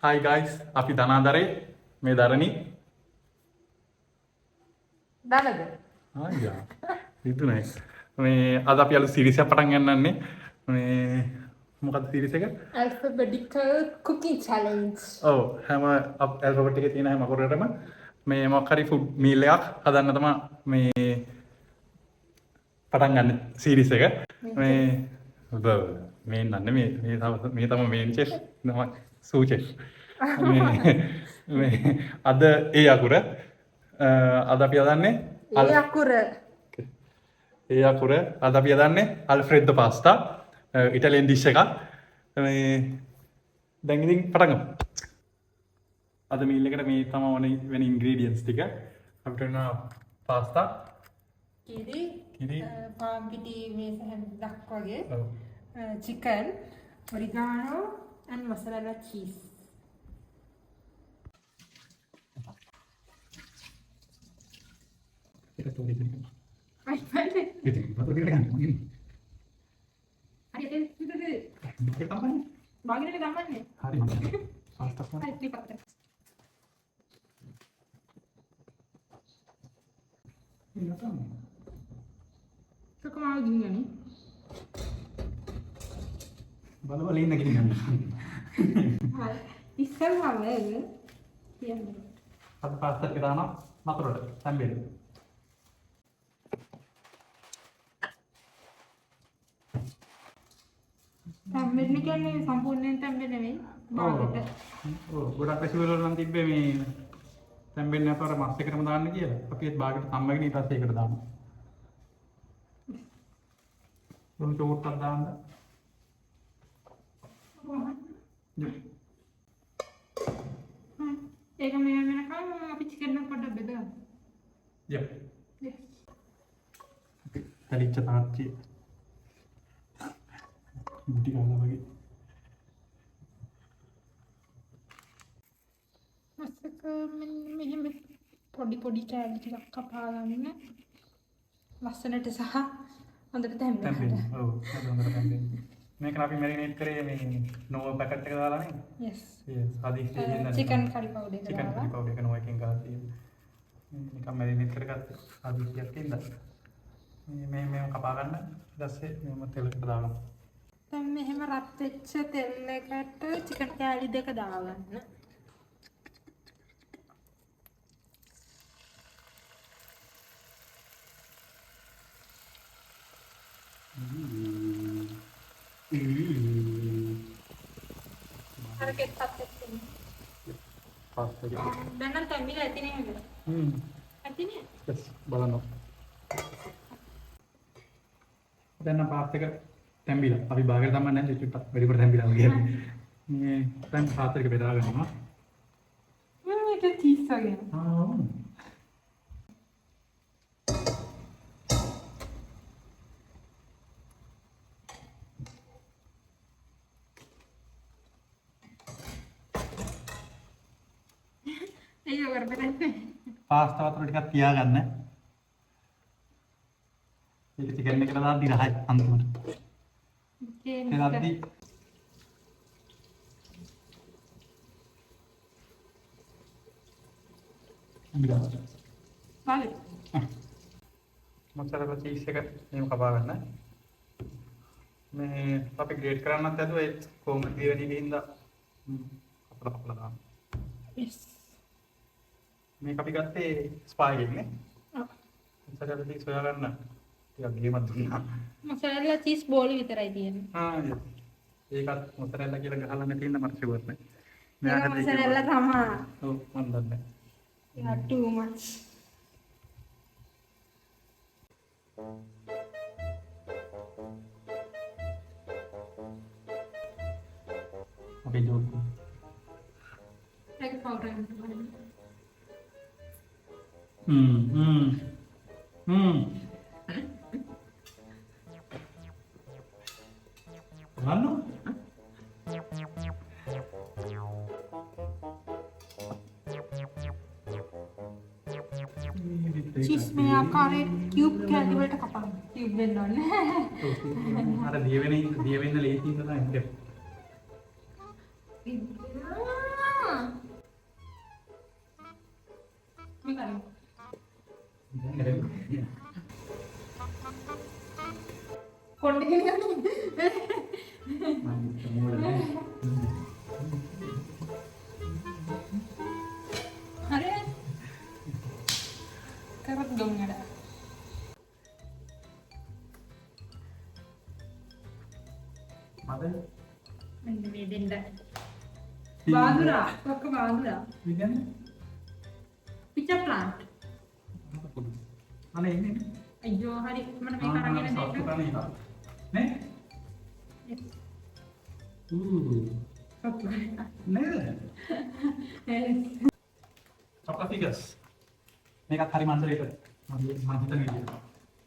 Hi guys, අපි ධනාදරේ මේ දරණි. දනද? ආයියා. හිතුනේ. මේ අද අපි අලුත් සීරීස් එකක් පටන් ගන්නන්නේ. මේ මොකක්ද සීරීස් එක? Alphabetical cooking challenge. ඔව් හැම ඇල්ෆබෙට් එකේ තියෙන හැම අකුරකටම මේ මොකක් හරි ෆුඩ් මීල් එකක් හදන්න තමයි මේ පටන් ගන්න සීරීස් එක. මේ නන්නේ මේ තමයි මේන් චෙෆ් නම සූ චෙෆ්. මේ අද ඒ අකුර අද අපි හදන්නේ ඒ අකුර අද අපි හදන්නේ අල්ෆ්‍රෙඩෝ පාස්තා ඉටලියන් ඩිෂ් එකක්. මේ දැන් ඉතින් පටන් ගමු. අද මීල් එකට මේ තමයි වෙන ඉන්ග්‍රීඩියන්ට්ස් ටික. අපිට වෙන පාස්තා කිරි පාන් පිටි මේ සහනක් වගේ chicken oregano and mozzarella cheese. Kita tulis ini. Ay, vale. Gitu, betul kita kan ini. Hari ada itu deh. Kita tambah. Bagi ada gambar nih. Hari mana? Pasta mana? Hai, lipat deh. Ini apa? Kau mau gini nih? Balu ini gini kan? Isal mana ya? Iya. Satu pasta kita anak, matur sambil. තැම්බෙන්න කියන්නේ සම්පූර්ණයෙන් තැම්බෙන්නේ නෙවෙයි. බාගෙට. ඔව් ගොඩක් recipe වල නම් තිබ්බේ මේ තැම්බෙන්නේ නැතුව අර මස් එකටම දාන්න කියලා. අපි ඒත් බාගෙට සම්මගෙන ඊට පස්සේ ඒකට දානවා. උන් චෝට්ටක් දාන්න. ඒක මේ වෙනකම් අපි චිකන් එක පොඩ්ඩක් බෙදමු. යප්. හරිච්ච තාච්චි. මුටි ගාලා වගේ. මස්සක මෙහෙම පොඩි කෑලි ටිකක් කපා ගන්න. ලස්සනට සහ හොඳට තැම්බෙන්න. ඔව් හොඳට තැම්බෙන්න. මේක අපි මැරිනේට් කරේ මේ නෝ පැකට් එක දාලා නේ. yes හදිස්සියේ ඉන්න චිකන් කරි පවුඩර් එක චිකන් කරි පවුඩර් එක නෝ එකෙන් ගාලා තියෙනවා. නිකන් මැරිනේට් කරගත්ත හදිස්සියක් ඉඳලා. මේ කපා ගන්න. ඊට පස්සේ මෙහෙම තෙලකට දානවා. දැන් මෙහෙම රත් වෙච්ච තෙල් එකට චිකන් කෑලි දෙක දාගන්න. අර කෙට්ටත් එක්කනේ. පාස්තා එක. දැන් නම් තැම්බිලා ඇති නේද? ඇතිනේ. yes බලන්න. දැන් නම් පාස්තා එක තැම්බිලා. අපි බාගෙට තමයි නැන්නේ චුට්ටක් වැඩිපුර තැම්බිලා වගේ. මේ දැන් පාස්තා එක බෙදා ගන්නවා. මේක චීස් වගේ. ඒක කරපෙන්නේ. පාස්තා වතුර ටිකක් තියාගන්න. ඒක චිකන් එකට දාද්දි රහයි අන්තිමට. එතනදී vale. මොකද චීස් එක මෙහෙම කපා ගන්න. මේ අපි ග්‍රේට් කරන්නත් ඇදුවා ඒ කොහොමද දිවෙන්නේ ගිහින්දා කපලා දාන්න. yes. මේක අපි ගත්තේ ස්පයි එකනේ. ඔව්. මොකද අපි සොයා ගන්න. ටිකක් ගේමක් දුන්නා. මොසරෙල්ලා චීස් බෝල් විතරයි තියෙන්නේ. ඒකත් මොසරෙල්ලා කියලා ගහලා නැති ඉන්න මට ෂුවර් නෑ. මේක මොසරෙල්ලා තමයි. ඔව් මන් දන්නේ. Yeah, too much. අපේ ජෝක්. ඒක පවුඩර් එක. Ano? चीज में आकार क्यूब කැලි වලට කපන්න. කියුබ් වෙන්න ඕනේ. අර දිය වෙන ලේසි තමයි. හරි කරත් ගොන්නඩ මද මෙන්න මේ දෙන්න වාදුරා කොක්ක වාදුරා විදන්නේ පිච්ච ප්ලාන්ට් අනේ ඉන්නේ අයියෝ හරි මම මේක අරගෙන දෙන්න නේ චොක්ලට් ෆිගර්ස් මේකත් හරි මන්දරේට මම හිතන්නේ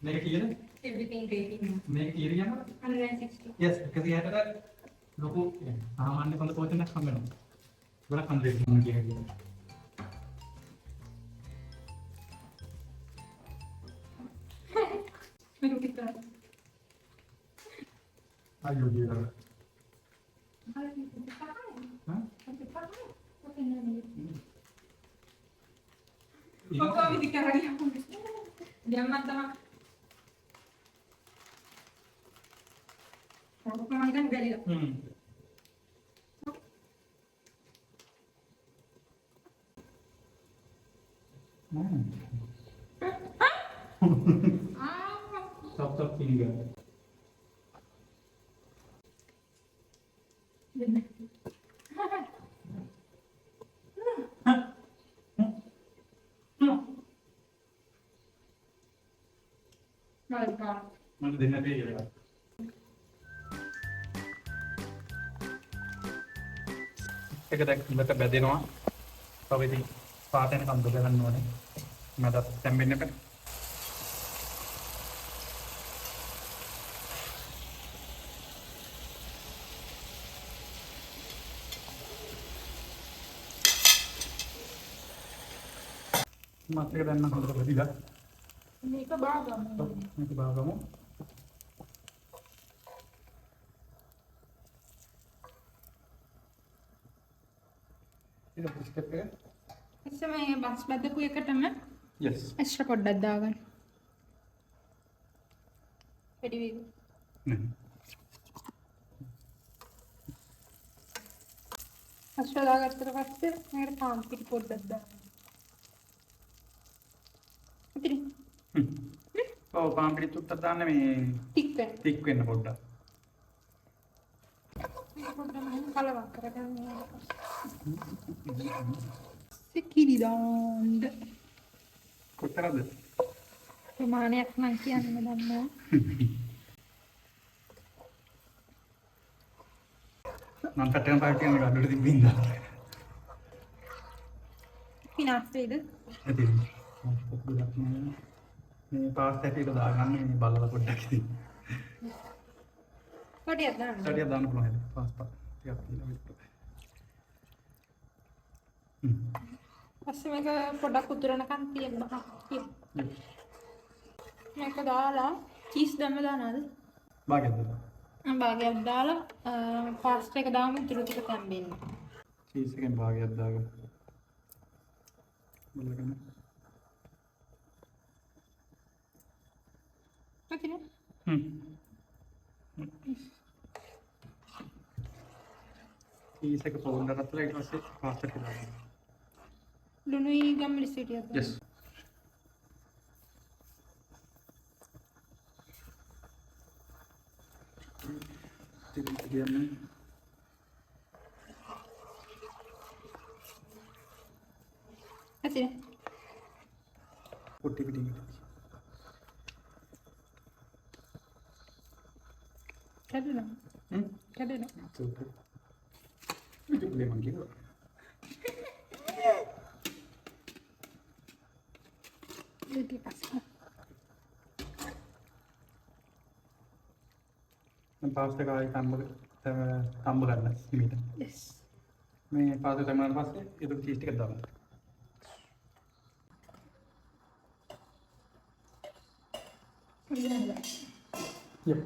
මේක කීයද everything rating මේක කීයද කියනවා 160 yes because යට ලොකු සාමාන්‍ය පොඳ පොතක් හම් වෙනවා ගොඩක් හම්බෙන්නේ මම කියන්නේ මේක පිටර අයියෝ ජීලා කොක්ක විදි කරගෙන දැම්මත් තමයි කොක්ක මම දැන් බැරිලා top finger මම දෙන්න දෙයි කියලා ඒක දැන් ඉන්නක බැදෙනවා තව ඉතින් පාට යනකම් බෙද ගන්න ඕනේ මට තැම්බෙන්න එපා මත් එක දැන් හොඳට බෙදිලා මේක බාගම මේක බාගමු ඒක බිස්කට් එක එස්සම මේ බස් බද්දපු එකටම yes එක්ස්ට්‍රා පොඩ්ඩක් දාගන්න වැඩි වේග එක්ස්ට්‍රා දාගත්තට පස්සේ මේකට පාන් පිටි පොඩ්ඩක් දාන්න ඉතින් ඔව් පාන් පිටි තුත්තක් දාන්න මේ ටික් වෙන්න පොඩ්ඩක් මේක පොඩ්ඩක් මම කලවක් කරගන්න සිකිලි දාන්න කොතරම්ද ප්‍රමාණයක් නම් කියන්න දන්නවා මම පැටර්න් පාට කියන ගඩොට තිබ්බින්දා පිනාස් වේද ඇති ගොඩක් මේ පාස් ඇටියට දාගන්න මේ බලලා පොඩ්ඩක් ඉතින් කොටියක් දාන්න සටියක් දාන්න පුළුවන් හැබැයි පාස් ටිකක් තියෙනවා විතර පස්සේ මේක පොඩක් උතුරනකන් තියන්න මේක දාලා චීස් දැම්ම දානවද භාගයක්ද භාගයක් දාලා පාස්ටා එක දාමු ඉතුරු ටික තැම්බෙන්න චීස් එකෙන් භාගයක් දාගන්න බලන්න ඔකනේ චීස් එක පොවුන්ඩ රත්ලා ඊට පස්සේ පාස්ටා ටික දාන්න ලුණුයි ගම්මිරිස් ටිකක් yes ටික කියන්නේ ඇතිනේ පොට්ටි පිටින් කැඩුණා කැඩුණා super itu memang gitu jadi kasih pasta කායි තම්බ ගන්න හිමීට yes මේ පාස්ට තැම්බුණාට පස්සේ ඒක චීස් ටිකක් දාන්න yep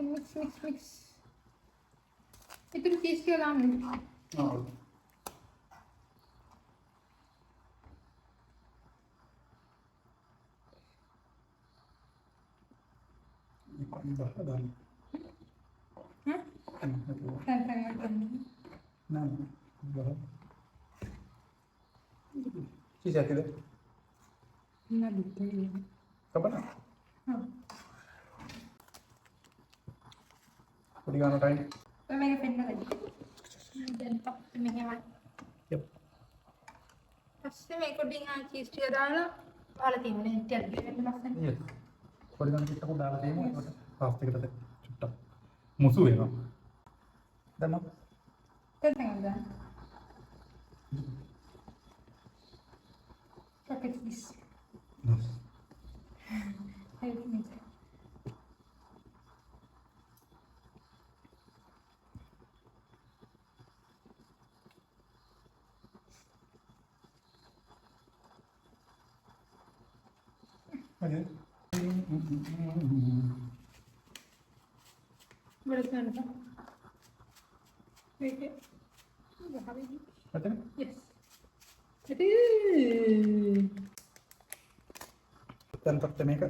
mix itu cheese ටික දාන්න oh Bahadan. Hah? Tantangan. Nah, bahad. Sisa tidak? Nah, betul. Kapan? Oh. Pwede ka na tayo. May pen na lagi. Dan pak may hewan. Yep. පස්සේ මේක උඩින් cheese ටික දාලා වහලා තියෙන්නේ ටිකක් දෙන්න ලස්සන. Yes. පොඩි ගන්න පිටක දාලා දෙමු. ඒකට පාස්ට් එකට චුට්ටක් මුසු වෙනවා. දැන් මම දැන් තමයි. Look at this. Help me. Okay. Boleh kan? Wait. Betul? Yes. Aduh. දැන් තත්ත්වය මේක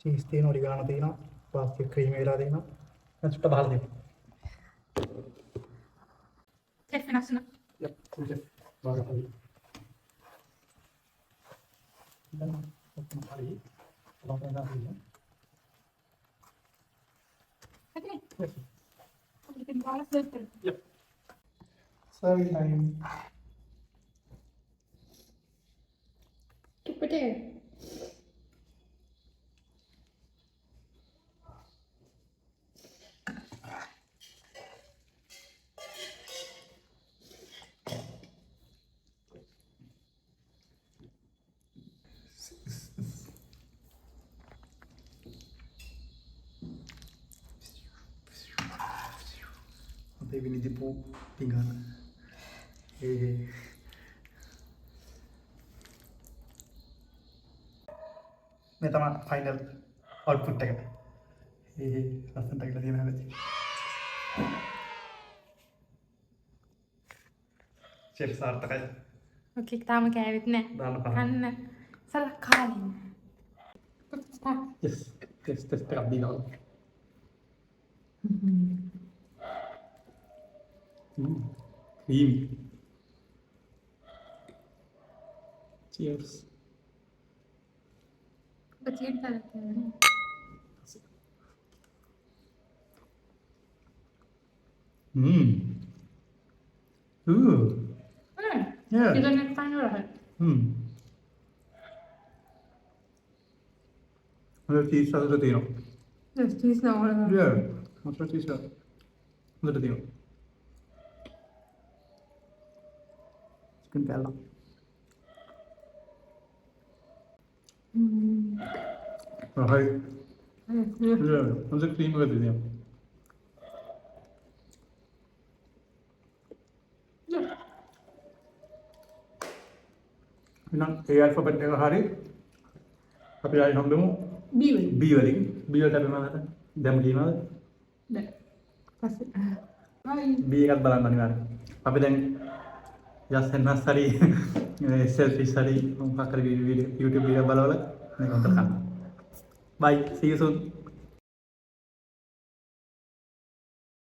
චීස් තියෙන ඔරිගානෝ තියෙනවා පාස්ට් එක ක්‍රීමි වෙලා තියෙනවා දැන් චුට්ට බහලා දෙමු Chef nasna. යප් කුජේ බාග හරි දැන් ඔක්කොම හරි ලොකෙන් දාන්න Okay. yes Kita balas betul. yep sorry time Cepat deh. Nanti Winnie the Pooh tinggal මේ තමයි ෆයිනල් අවුට්පුට් එක. ලස්සනට කියලා තියෙන හැටි. චෙෆ් සාර්ථකයි. Okey, තාම කෑවෙත් නැහැ. දාන්න පහ. කන්න සලකාලින්. Yes. ටෙස්ට් එකක් දීනවා. Creamy. Cheers. Betul tak? Hmm. Ooh. Yeah. Kita nak tanya lah. Ada cheese ada තියෙනවා. Yes, cheese na wala. Yeah. Masa cheese ada තියෙනවා. Chicken kalla. Right. Yeah. Masa cream ada තියෙනවා. එහෙනම් ඒ ඇල්ෆබෙට් එක හරි අපි ආයි හම්බෙමු Bill. B වලින් B වලට අපි මොනවද දැන් කියනවාද Dah. Kasih. Hai. B එකත් බලන්න අනිවාර්යයෙන් අපි දැන් just එන්නස් හරි selfish හරි මොකක් හරි YouTube වීඩියෝ බලවල මේක අතර ගන්න bye see you soon